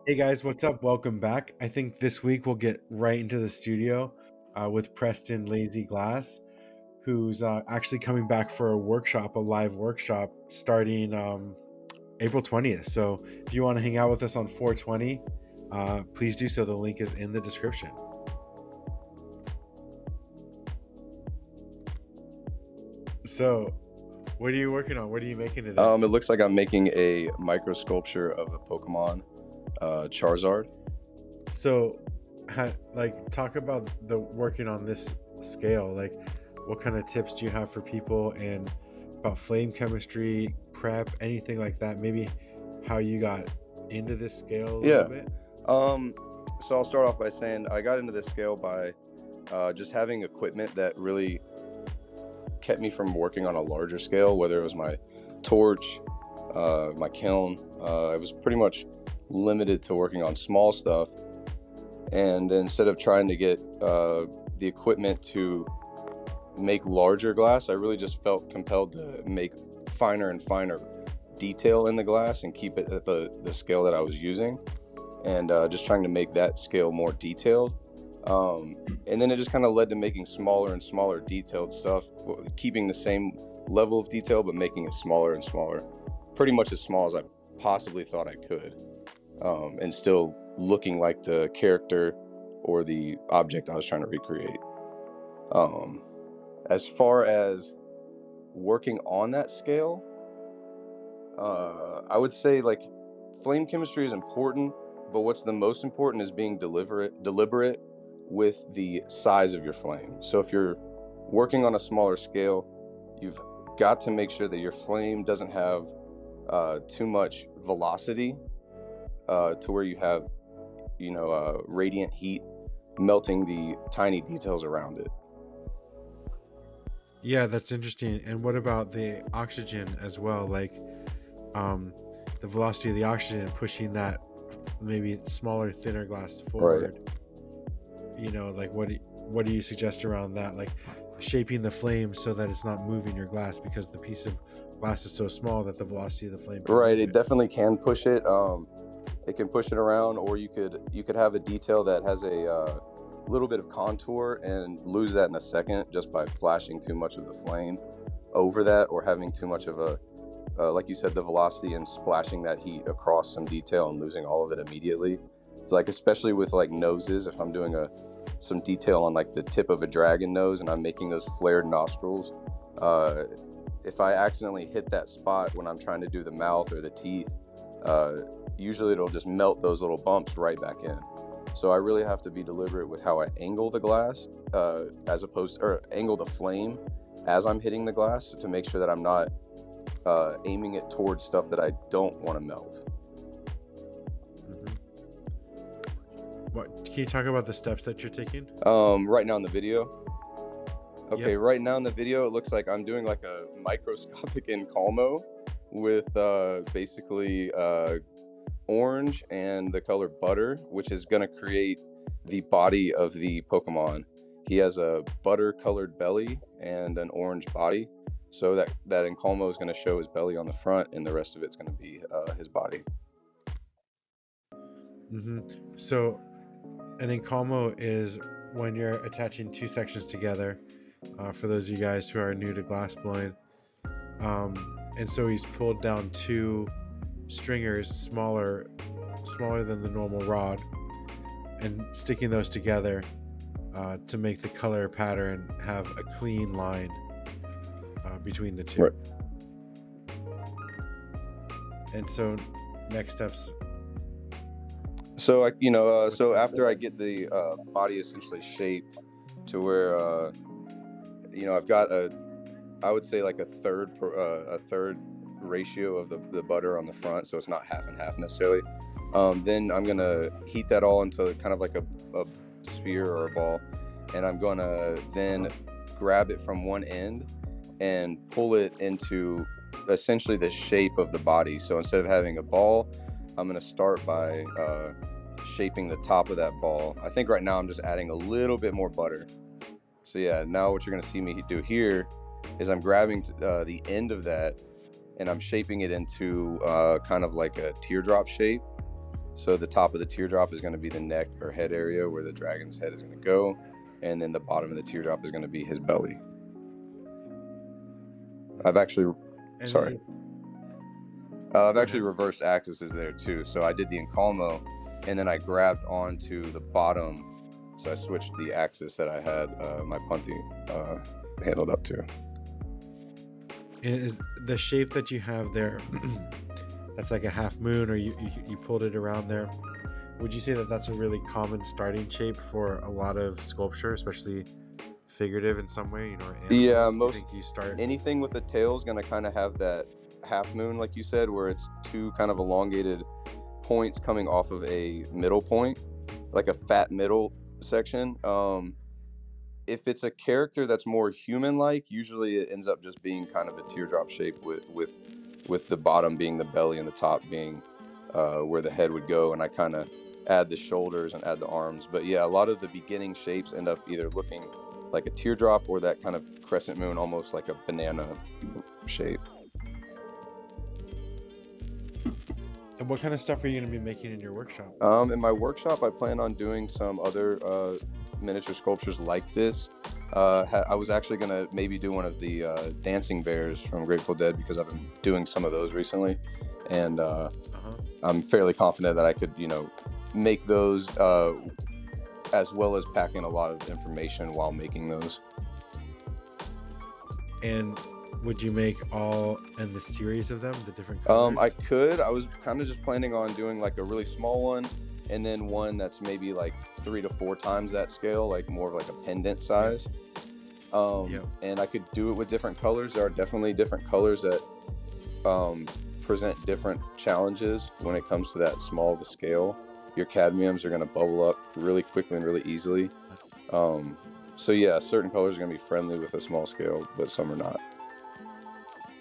Hey guys, what's up? Welcome back. I think this week we'll get right into the studio with Preston Lazy Glass, who's actually coming back for a workshop, a live workshop starting April 20th. So if you want to hang out with us on 420, please do so. The link is in the description. So, what are you working on? What are you making today? It looks like I'm making a micro sculpture of a Pokemon, Charizard. So, talk about the working on this scale. Like, what kind of tips do you have for people and about flame chemistry, prep, anything like that? Maybe how you got into this scale a little bit. So I'll start off by saying I got into this scale by just having equipment that really kept me from working on a larger scale, whether it was my torch, my kiln. I was pretty much limited to working on small stuff. And instead of trying to get the equipment to make larger glass, I really just felt compelled to make finer and finer detail in the glass and keep it at the scale that I was using, and just trying to make that scale more detailed. And then it just kind of led to making smaller and smaller detailed stuff, keeping the same level of detail but making it smaller and smaller, pretty much as small as I possibly thought I could, and still looking like the character or the object I was trying to recreate. As far as working on that scale, I would say like flame chemistry is important, but what's the most important is being deliberate with the size of your flame. So if you're working on a smaller scale, you've got to make sure that your flame doesn't have too much velocity to where you have, radiant heat melting the tiny details around it. Yeah, that's interesting. And what about the oxygen as well? Like, the velocity of the oxygen pushing that maybe smaller, thinner glass forward. Right. Like what do you suggest around that? Like shaping the flame so that it's not moving your glass because the piece of glass is so small that the velocity of the flame can Right. move It it. definitely can push it. It can push it around, or you could have a detail that has a little bit of contour and lose that in a second just by flashing too much of the flame over that, or having too much of a like you said, the velocity and splashing that heat across some detail and losing all of it immediately. It's like, especially with like noses, if I'm doing some detail on like the tip of a dragon nose and I'm making those flared nostrils, if I accidentally hit that spot when I'm trying to do the mouth or the teeth, usually it'll just melt those little bumps right back in. So I really have to be deliberate with how I angle the glass, or angle the flame as I'm hitting the glass, to make sure that I'm not aiming it towards stuff that I don't want to melt. What can you talk about the steps that you're taking? Right now in the video. Okay, Yep. right now in the video, it looks like I'm doing like a microscopic encalmo with basically orange and the color butter, which is going to create the body of the Pokemon. He has a butter colored belly and an orange body. So that encalmo is going to show his belly on the front, and the rest of it's going to be his body. So an encalmo is when you're attaching two sections together. For those of you guys who are new to glass blowing, and so he's pulled down two stringers smaller than the normal rod, and sticking those together to make the color pattern have a clean line between the two. Right. And so next steps. So so after I get the body essentially shaped to where I've got I would say like a third ratio of the butter on the front, so it's not half and half necessarily. Then I'm gonna heat that all into kind of like a sphere or a ball, and I'm gonna then grab it from one end and pull it into essentially the shape of the body. So instead of having a ball, I'm gonna start by shaping the top of that ball. I think right now I'm just adding a little bit more butter. So yeah, now what you're gonna see me do here is I'm grabbing the end of that and I'm shaping it into kind of like a teardrop shape. So the top of the teardrop is going to be the neck or head area where the dragon's head is going to go, and then the bottom of the teardrop is going to be his belly. I've actually reversed axes there too. So I did the encalmo, and then I grabbed onto the bottom. So I switched the axis that I had my punty handled up to. Is the shape that you have there, that's like a half moon, or you pulled it around there, would you say that that's a really common starting shape for a lot of sculpture, especially figurative in some way, Yeah, anything with the tail is going to kind of have that half moon, like you said, where it's two kind of elongated points coming off of a middle point, like a fat middle section. If it's a character that's more human-like, usually it ends up just being kind of a teardrop shape with the bottom being the belly and the top being where the head would go, and I kind of add the shoulders and add the arms. But yeah, a lot of the beginning shapes end up either looking like a teardrop or that kind of crescent moon, almost like a banana shape. And what kind of stuff are you going to be making in your workshop? In my workshop, I plan on doing some other miniature sculptures like this. I was actually going to maybe do one of the dancing bears from Grateful Dead, because I've been doing some of those recently. And I'm fairly confident that I could, make those as well as pack in a lot of information while making those. And would you make all in the series of them, the different colors? I could. I was kind of just planning on doing like a really small one, and then one that's maybe like 3 to 4 times that scale, like more of like a pendant size. And I could do it with different colors. There are definitely different colors that present different challenges when it comes to that small of a scale. Your cadmiums are going to bubble up really quickly and really easily. So yeah, certain colors are going to be friendly with a small scale, but some are not.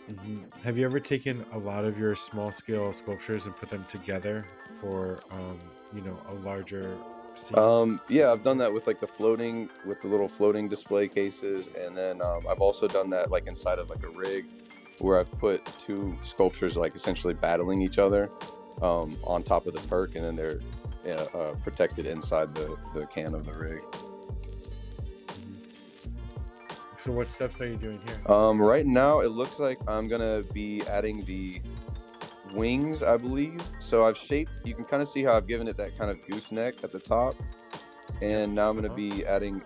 Mm-hmm. Have you ever taken a lot of your small scale sculptures and put them together for a larger scene? Yeah, I've done that with like the little floating display cases, and then I've also done that like inside of like a rig where I've put 2 sculptures like essentially battling each other on top of the perk, and then they're protected inside the can of the rig. So what steps are you doing here? Right now it looks like I'm gonna be adding the wings, I believe. So I've shaped, you can kind of see how I've given it that kind of gooseneck at the top, and now I'm gonna be adding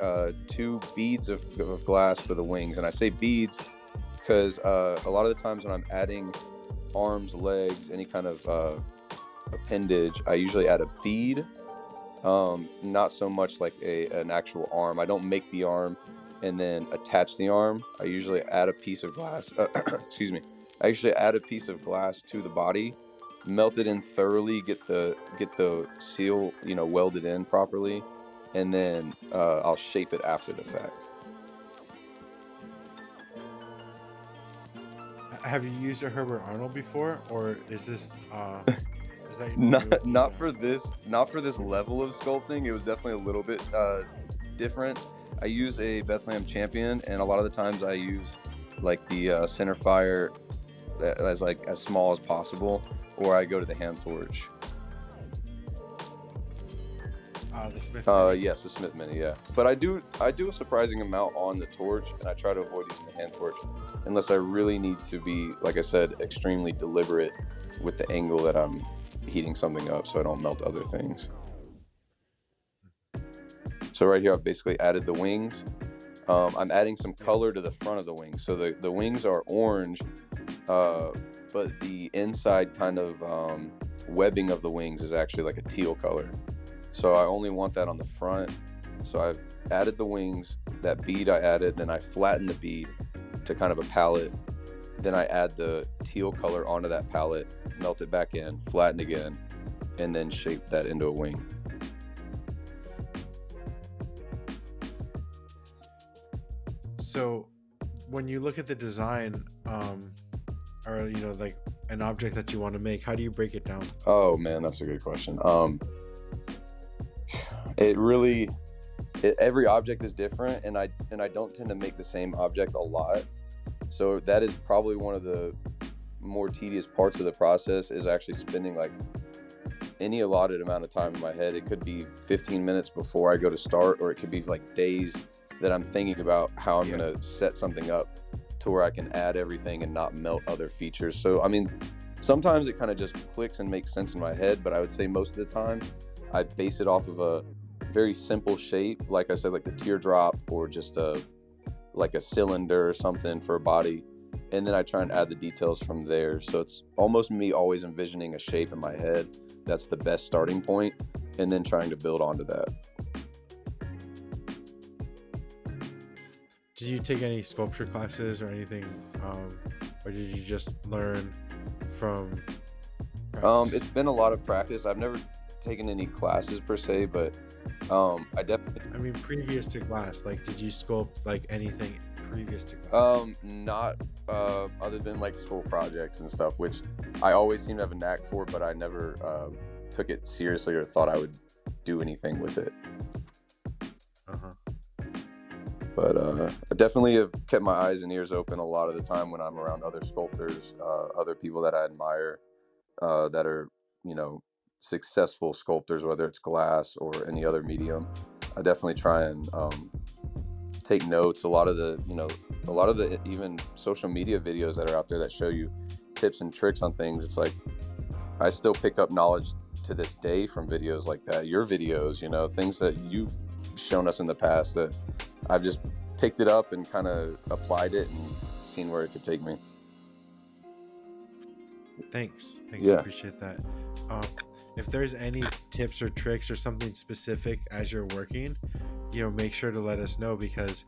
2 beads of glass for the wings. And I say beads because a lot of the times when I'm adding arms, legs, any kind of appendage, I usually add a bead, not so much like an actual arm. I don't make the arm and then attach the arm. I usually add a piece of glass, excuse me. I usually add a piece of glass to the body, melt it in thoroughly, get the seal, welded in properly, and then I'll shape it after the fact. Have you used a Herbert Arnold before, or is this is that not for this level of sculpting? It was definitely a little bit different. I use a Bethlehem Champion, and a lot of the times I use like the center fire as small as possible, or I go to the hand torch. The Smith Mini. Yes, the Smith Mini, yeah. But I do a surprising amount on the torch, and I try to avoid using the hand torch unless I really need to be, like I said, extremely deliberate with the angle that I'm heating something up so I don't melt other things. So right here I've basically added the wings. I'm adding some color to the front of the wings. So the wings are orange, but the inside kind of webbing of the wings is actually like a teal color. So I only want that on the front. So I've added the wings, that bead I added, then I flatten the bead to kind of a palette. Then I add the teal color onto that palette, melt it back in, flatten again, and then shape that into a wing. So when you look at the design, or like an object that you want to make, how do you break it down? Oh man, that's a good question. Every object is different, and I don't tend to make the same object a lot. So that is probably one of the more tedious parts of the process, is actually spending like any allotted amount of time in my head. It could be 15 minutes before I go to start, or it could be like days that I'm thinking about how I'm going to set something up to where I can add everything and not melt other features. So, I mean, sometimes it kind of just clicks and makes sense in my head, but I would say most of the time I base it off of a very simple shape. Like I said, like the teardrop, or just like a cylinder or something for a body. And then I try and add the details from there. So it's almost me always envisioning a shape in my head. That's the best starting point, and then trying to build onto that. Did you take any sculpture classes or anything, or did you just learn from practice? It's been a lot of practice. I've never taken any classes per se, but I definitely. I mean, previous to glass, like, did you sculpt like anything previous to glass? Not other than like school projects and stuff, which I always seem to have a knack for, but I never took it seriously or thought I would do anything with it. But I definitely have kept my eyes and ears open a lot of the time when I'm around other sculptors, other people that I admire, that are, you know, successful sculptors, whether it's glass or any other medium. I definitely try and take notes. A lot of the even social media videos that are out there that show you tips and tricks on things, it's like I still pick up knowledge to this day from videos like that. Your videos, you know, things that you've shown us in the past, that I've just picked it up and kind of applied it and seen where it could take me. Thanks. Yeah. I appreciate that. If there's any tips or tricks or something specific as you're working, you know, make sure to let us know, because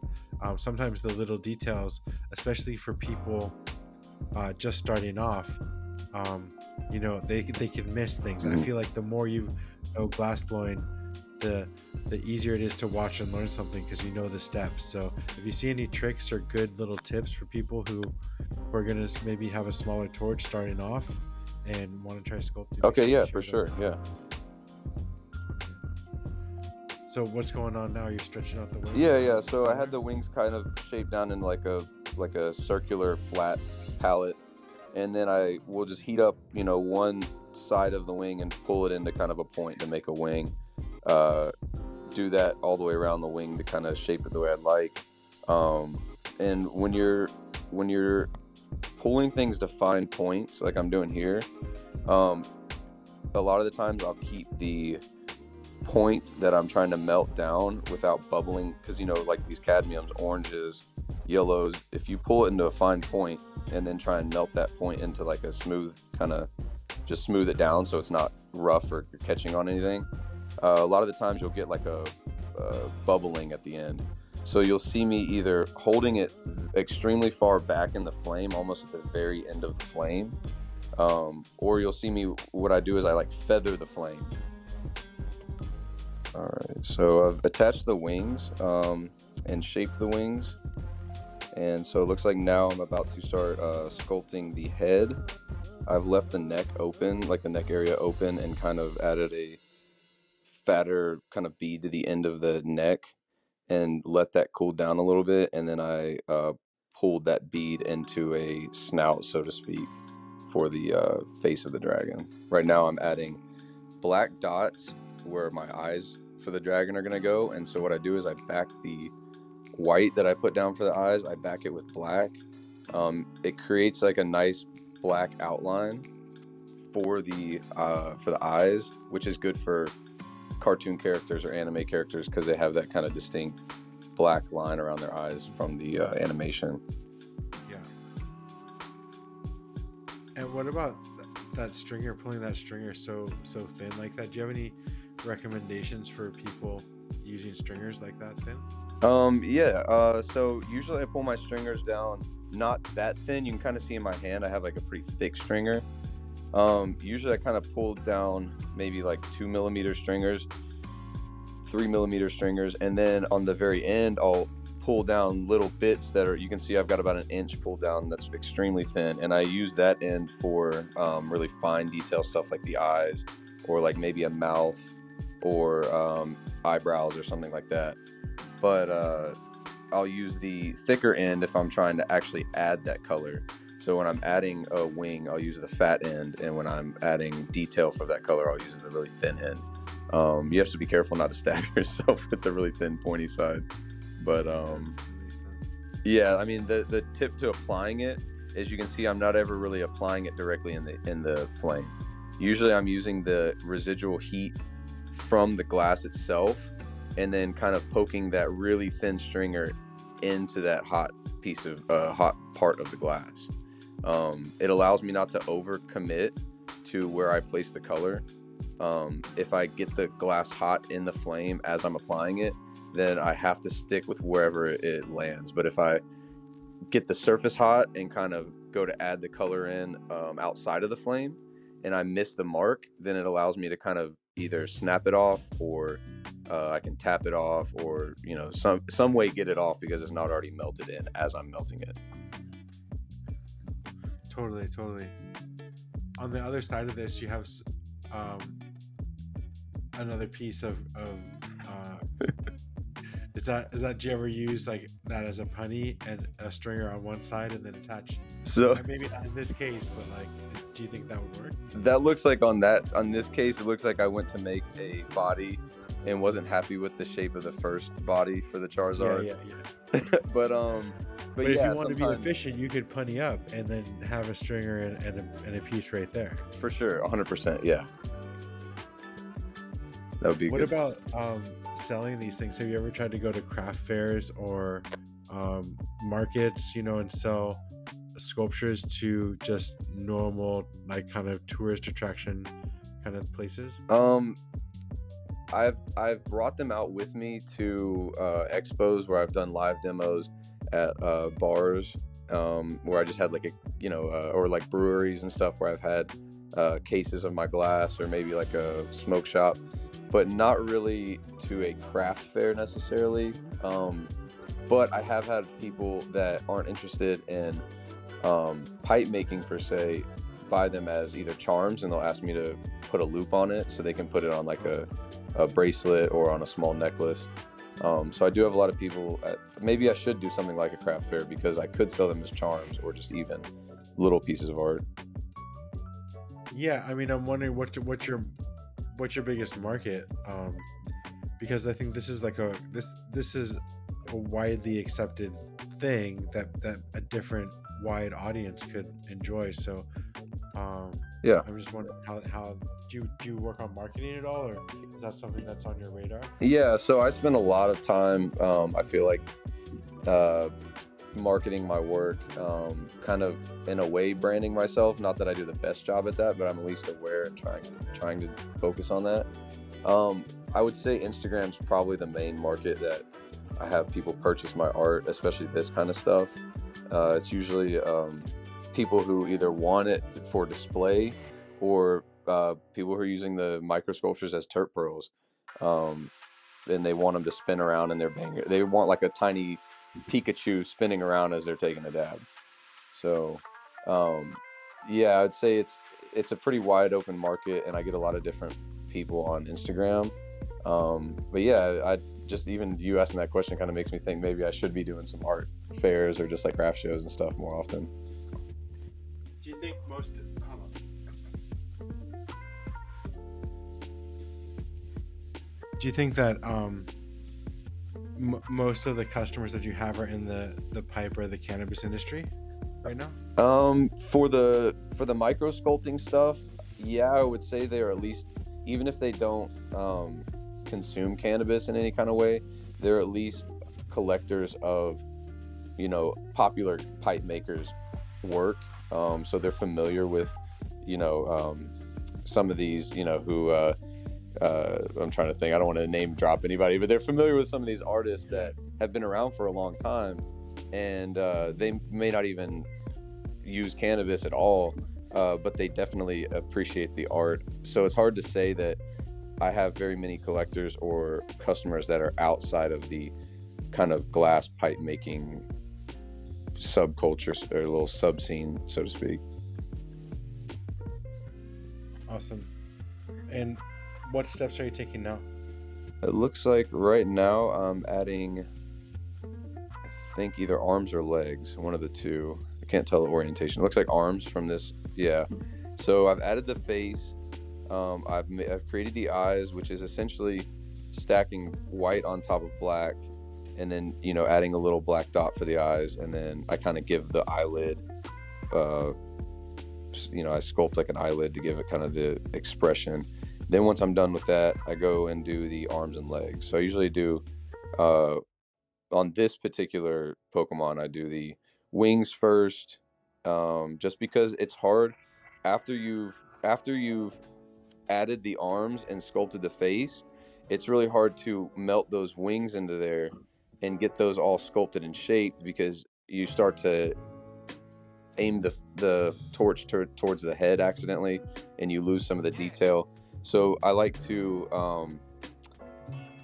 sometimes the little details, especially for people just starting off, you know, they can miss things. I feel like the more you know glass blowing, the easier it is to watch and learn something, because you know the steps. So if you see any tricks or good little tips for people who are going to maybe have a smaller torch starting off and want to try sculpting. Okay, yeah, for sure. Yeah. So what's going on now? You're stretching out the wings? Yeah. So I had the wings kind of shaped down in like a circular flat palette, and then I will just heat up, you know, one side of the wing and pull it into kind of a point to make a wing. Do that all the way around the wing to kind of shape it the way I'd like. And when you're pulling things to find points, like I'm doing here, a lot of the times I'll keep the point that I'm trying to melt down without bubbling, because, you know, like these cadmiums, oranges, yellows, if you pull it into a fine point and then try and melt that point into like a smooth, kind of just smooth it down so it's not rough or catching on anything, a lot of the times you'll get like a bubbling at the end. So you'll see me either holding it extremely far back in the flame, almost at the very end of the flame, or you'll see me, what I do is I like feather the flame. All right, so I've attached the wings and shaped the wings, and so it looks like now I'm about to start sculpting the head. I've left the neck open, like the neck area open, and kind of added a fatter kind of bead to the end of the neck and let that cool down a little bit, and then I pulled that bead into a snout, so to speak, for the face of the dragon. Right now I'm adding black dots where my eyes for the dragon are going to go, and so what I do is I back the white that I put down for the eyes, I back it with black. It creates like a nice black outline for the eyes, which is good for cartoon characters or anime characters, because they have that kind of distinct black line around their eyes from the animation. Yeah. And what about that stringer, pulling that stringer so thin like that? Do you have any recommendations for people using stringers like that thin? So usually I pull my stringers down not that thin. You can kind of see in my hand I have like a pretty thick stringer. Usually I kind of pull down maybe like 2 millimeter stringers, 3 millimeter stringers, and then on the very end I'll pull down little bits that are, you can see I've got about an inch pulled down that's extremely thin, and I use that end for really fine detail stuff like the eyes, or like maybe a mouth, or eyebrows or something like that. But I'll use the thicker end if I'm trying to actually add that color. So when I'm adding a wing, I'll use the fat end, and when I'm adding detail for that color, I'll use the really thin end. You have to be careful not to stab yourself with the really thin pointy side. But yeah, I mean, the tip to applying it is, you can see I'm not ever really applying it directly in the flame. Usually I'm using the residual heat from the glass itself, and then kind of poking that really thin stringer into that hot piece of hot part of the glass. It allows me not to overcommit to where I place the color. If I get the glass hot in the flame as I'm applying it, then I have to stick with wherever it lands. But if I get the surface hot and kind of go to add the color in outside of the flame, and I miss the mark, then it allows me to kind of either snap it off, or I can tap it off, or some way get it off because it's not already melted in as I'm melting it. Totally. On the other side of this, you have another piece of is that do you ever use like that as a punny and a stringer on one side and then attach? So maybe not in this case, but like, do you think that would work? That looks like on this case, it looks like I went to make a body and wasn't happy with the shape of the first body for the Charizard. Yeah. but if yeah, you want to be efficient, you could punny up and then have a stringer and a piece right there. For sure, 100%. Yeah, that would be. What good. about selling these things? Have you ever tried to go to craft fairs or markets, and sell sculptures to just normal, like, kind of tourist attraction kind of places? I've brought them out with me to expos where I've done live demos at bars, where I just had like or like breweries and stuff where I've had cases of my glass, or maybe like a smoke shop, but not really to a craft fair necessarily. But I have had people that aren't interested in pipe making per se buy them as either charms, and they'll ask me to put a loop on it so they can put it on like a bracelet or on a small necklace. So I do have a lot of people. Maybe I should do something like a craft fair, because I could sell them as charms or just even little pieces of art. Yeah, I mean, I'm wondering what's your biggest market, because I think this is like this is a widely accepted thing that a different wide audience could enjoy. So yeah, I'm just wondering how do you work on marketing at all, or is that something that's on your radar? Yeah, so I spend a lot of time, I feel like, marketing my work, kind of in a way branding myself. Not that I do the best job at that, but I'm at least aware and trying to focus on that. I would say Instagram's probably the main market that I have people purchase my art, especially this kind of stuff. It's usually people who either want it for display, or people who are using the micro sculptures as turp pearls, and they want them to spin around in their banger. They want like a tiny Pikachu spinning around as they're taking a dab. So yeah, I'd say it's a pretty wide open market, and I get a lot of different people on Instagram. But yeah, I just, even you asking that question kind of makes me think maybe I should be doing some art fairs or just like craft shows and stuff more often. Do you think most do you think that most of the customers that you have are in the pipe or the cannabis industry right now? For the micro sculpting stuff, yeah, I would say they are, at least, even if they don't consume cannabis in any kind of way, they're at least collectors of popular pipe makers' work. So they're familiar with some of these who I'm trying to think, I don't want to name drop anybody, but they're familiar with some of these artists that have been around for a long time, and they may not even use cannabis at all, but they definitely appreciate the art. So it's hard to say that I have very many collectors or customers that are outside of the kind of glass pipe making subculture or a little sub scene, so to speak. Awesome. And what steps are you taking now? It looks like right now I'm adding, I think, either arms or legs, one of the two. I can't tell the orientation. It looks like arms from this. Yeah. So I've added the face. I've created the eyes, which is essentially stacking white on top of black, and then, you know, adding a little black dot for the eyes, and then I kind of give the eyelid, you know, I sculpt like an eyelid to give it kind of the expression. Then once I'm done with that, I go and do the arms and legs. So I usually do, on this particular Pokemon, I do the wings first, just because it's hard after you've added the arms and sculpted the face. It's really hard to melt those wings into there and get those all sculpted and shaped, because you start to aim the torch towards the head accidentally, and you lose some of the detail. So I like to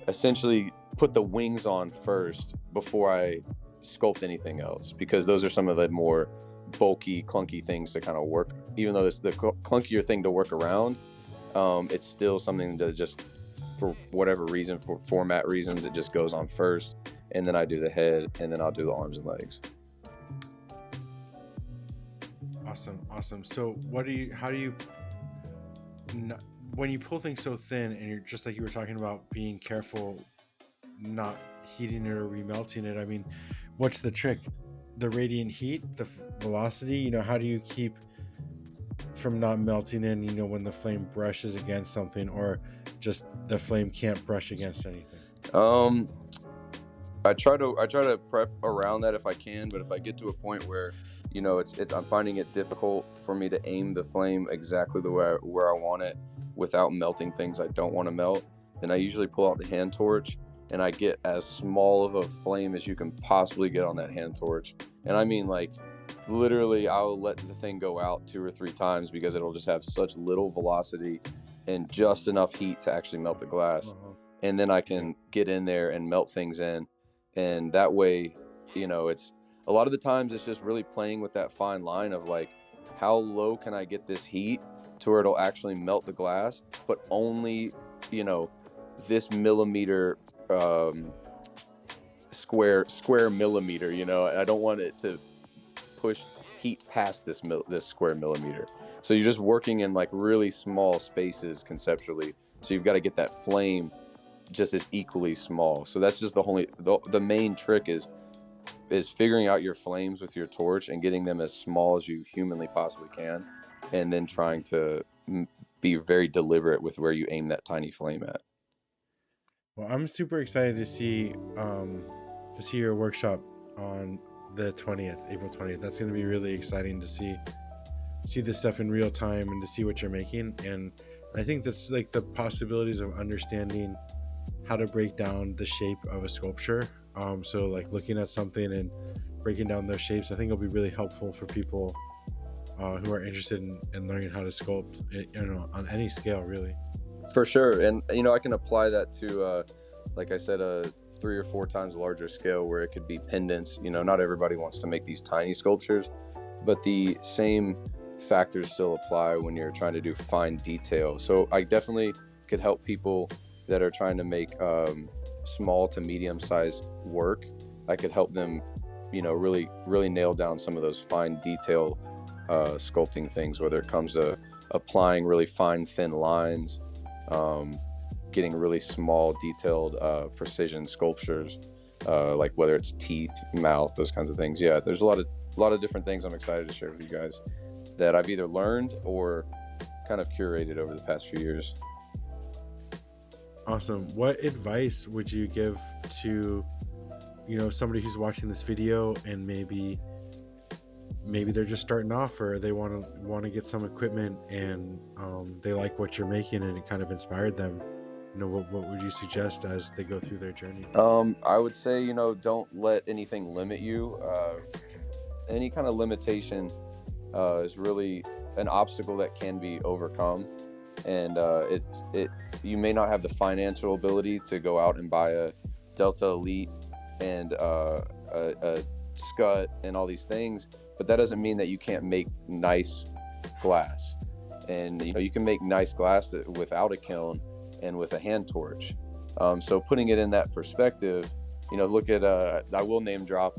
essentially put the wings on first before I sculpt anything else, because those are some of the more bulky, clunky things to kind of work. Even though it's the clunkier thing to work around, it's still something to just, for whatever reason, for format reasons, it just goes on first, and then I do the head, and then I'll do the arms and legs. Awesome. So how do you when you pull things so thin, and you're just like you were talking about, being careful not heating it or remelting it, I mean, what's the trick? The radiant heat, the velocity, you know, how do you keep from not melting in, you know, when the flame brushes against something, or just the flame can't brush against anything? I try to prep around that if I can, but if I get to a point where, you know, I'm finding it difficult for me to aim the flame exactly the way where I want it without melting things I don't want to melt, then I usually pull out the hand torch, and I get as small of a flame as you can possibly get on that hand torch. And I mean, like, literally, I'll let the thing go out 2 or 3 times, because it'll just have such little velocity and just enough heat to actually melt the glass. And then I can get in there and melt things in. And that way, you know, it's a lot of the times it's just really playing with that fine line of, like, how low can I get this heat to where it'll actually melt the glass, but only, you know, this millimeter, square millimeter, you know. I don't want it to push heat past this square millimeter. So you're just working in, like, really small spaces conceptually. So you've got to get that flame just as equally small. So that's just the main trick is figuring out your flames with your torch and getting them as small as you humanly possibly can, and then trying to be very deliberate with where you aim that tiny flame at. Well, I'm super excited to see your workshop on the 20th, April 20th. That's going to be really exciting to see this stuff in real time, and to see what you're making. And I think that's, like, the possibilities of understanding how to break down the shape of a sculpture. So, like, looking at something and breaking down those shapes, I think it'll be really helpful for people who are interested in learning how to sculpt, you know, on any scale, really. For sure. And, you know, I can apply that to, like I said, a 3 or 4 times larger scale, where it could be pendants. You know, not everybody wants to make these tiny sculptures, but the same factors still apply when you're trying to do fine detail. So I definitely could help people that are trying to make small to medium sized work. I could help them, you know, really nail down some of those fine detail sculpting things, whether it comes to applying really fine thin lines, getting really small detailed precision sculptures, like whether it's teeth, mouth, those kinds of things. Yeah, there's a lot of different things I'm excited to share with you guys that I've either learned or kind of curated over the past few years. Awesome. What advice would you give to, you know, somebody who's watching this video, and maybe they're just starting off, or they want to get some equipment, and they like what you're making and it kind of inspired them? You know, what would you suggest as they go through their journey? I would say, you know, don't let anything limit you. Any kind of limitation is really an obstacle that can be overcome. And you may not have the financial ability to go out and buy a Delta Elite and a Scut and all these things, but that doesn't mean that you can't make nice glass. And, you know, you can make nice glass without a kiln and with a hand torch. So putting it in that perspective, you know, look at I will name drop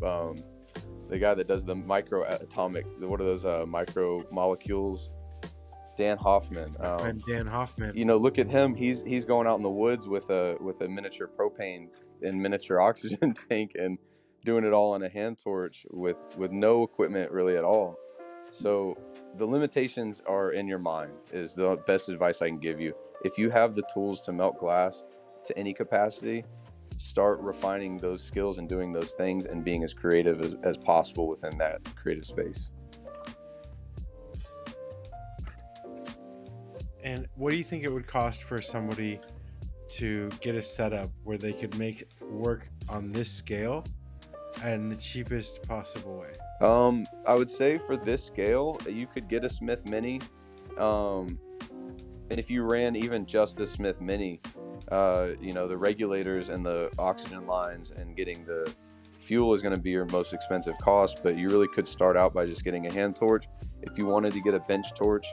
the guy that does the micro atomic, what are those micro molecules? Dan Hoffman. And Dan Hoffman. You know, look at him. He's going out in the woods with a miniature propane and miniature oxygen tank and doing it all on a hand torch with no equipment really at all. So the limitations are in your mind is the best advice I can give you. If you have the tools to melt glass to any capacity, start refining those skills and doing those things and being as creative as possible within that creative space. And what do you think it would cost for somebody to get a setup where they could make work on this scale and the cheapest possible way? I would say for this scale, you could get a Smith Mini. And if you ran even just a Smith Mini, you know, the regulators and the oxygen lines and getting the fuel is going to be your most expensive cost, but you really could start out by just getting a hand torch. If you wanted to get a bench torch,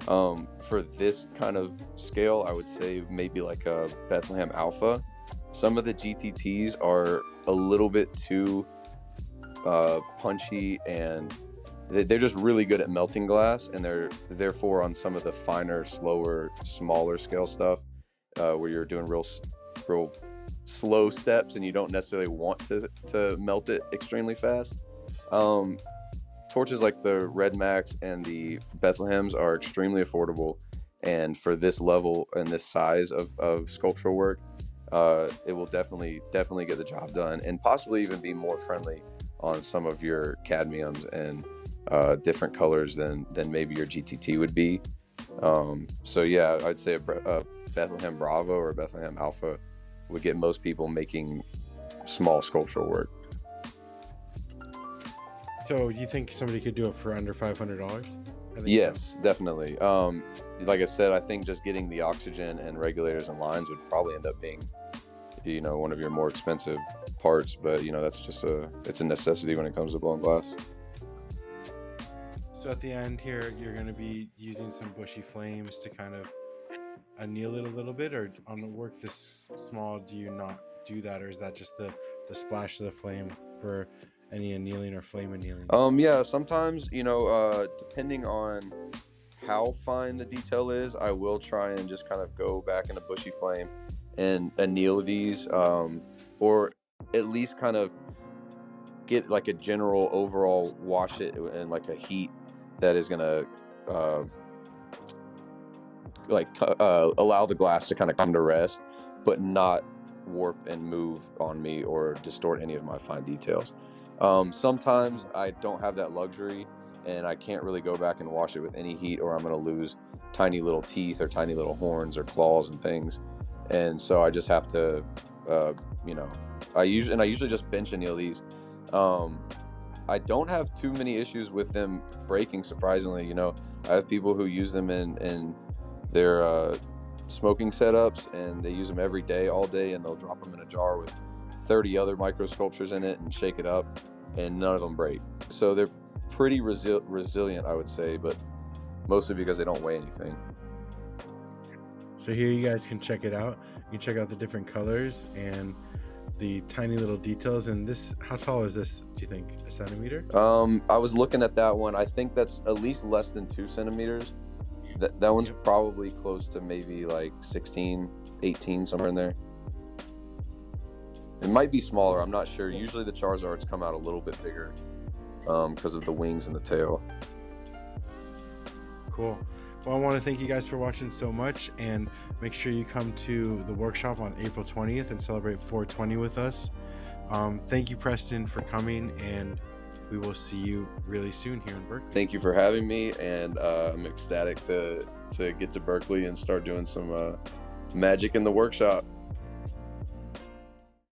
for this kind of scale, I would say maybe like a Bethlehem Alpha. Some of the GTTs are a little bit too punchy, and they're just really good at melting glass, and they're therefore on some of the finer, slower, smaller scale stuff where you're doing real slow steps and you don't necessarily want to melt it extremely fast. Torches like the Red Max and the Bethlehems are extremely affordable, and for this level and this size of sculptural work, it will definitely get the job done, and possibly even be more friendly on some of your cadmiums and different colors than maybe your GTT would be. So yeah, I'd say a Bethlehem Bravo or a Bethlehem Alpha would get most people making small sculptural work. So you think somebody could do it for under $500? Yes, so. Definitely. Like I said, I think just getting the oxygen and regulators and lines would probably end up being, you know, one of your more expensive parts, but you know, that's just it's a necessity when it comes to blowing glass. So at the end here, you're going to be using some bushy flames to kind of anneal it a little bit, or on the work this small, do you not do that, or is that just the splash of the flame for any annealing or flame annealing? Yeah, sometimes, you know, depending on how fine the detail is, I will try and just kind of go back in a bushy flame and anneal these, or at least kind of get like a general overall wash it in like a heat that is gonna allow the glass to kind of come to rest, but not warp and move on me or distort any of my fine details. Sometimes I don't have that luxury and I can't really go back and wash it with any heat, or I'm going to lose tiny little teeth or tiny little horns or claws and things. And so I just have to, you know, I usually just bench anneal these. I don't have too many issues with them breaking, surprisingly. You know, I have people who use them in their smoking setups, and they use them every day, all day, and they'll drop them in a jar with 30 other micro sculptures in it and shake it up, and none of them break. So they're pretty resilient, I would say, but mostly because they don't weigh anything. So here you guys can check it out. You can check out the different colors and the tiny little details. And this, how tall is this, do you think? A centimeter? I was looking at that one. I think that's at least less than 2 centimeters. That one's probably close to maybe like 16, 18, somewhere in there. It might be smaller, I'm not sure. Usually the Charizards come out a little bit bigger because of the wings and the tail. Cool. Well, I want to thank you guys for watching so much, and make sure you come to the workshop on April 20th and celebrate 420 with us. Thank you, Preston, for coming, and we will see you really soon here in Berkeley. Thank you for having me, and I'm ecstatic to get to Berkeley and start doing some magic in the workshop.